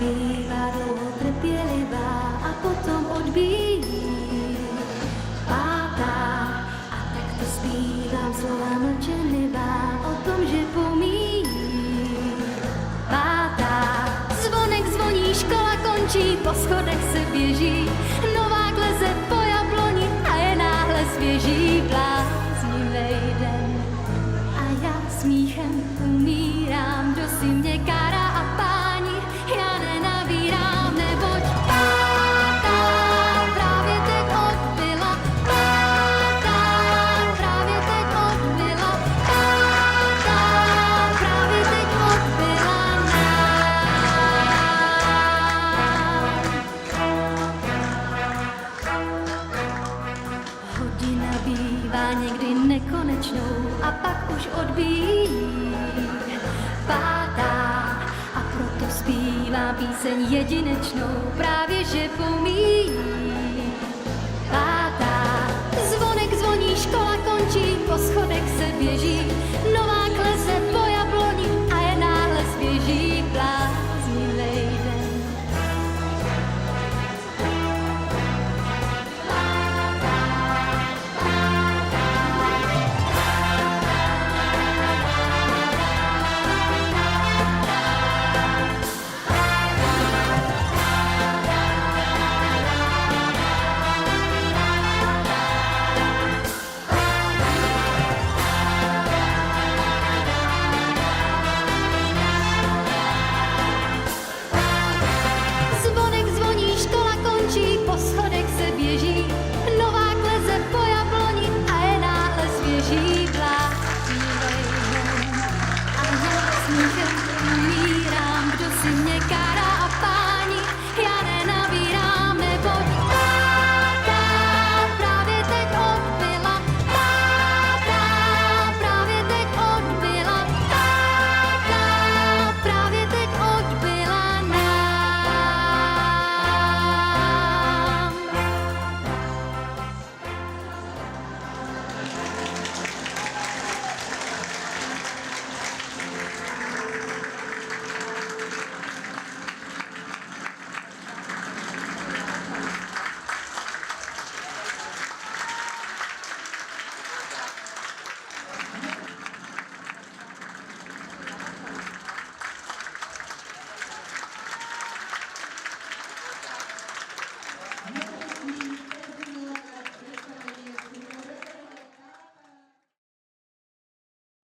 bývá dlouho trpělivá a potom odbíjí. Pátá, a tak to zpívám slova mlčenlivá o tom, že pomíjí. Pátá, zvonek zvoní, škola končí, po schodech se běží, novák leze po jabloni a je náhle svěží. Bláznivej den a já smíchem umírám, kdo si mě kárá a páni, já nenabírám, neboť pátá právě teď odbyla, pátá právě teď odbyla, pátá právě teď odbyla Hodina bývá někdy nekonečnou a pak už odbíjí. Pátá, a proto zpívám píseň jedinečnou, právě že pomíjí. Pátá, zvonek zvoní, škola končí, po schodech se běží.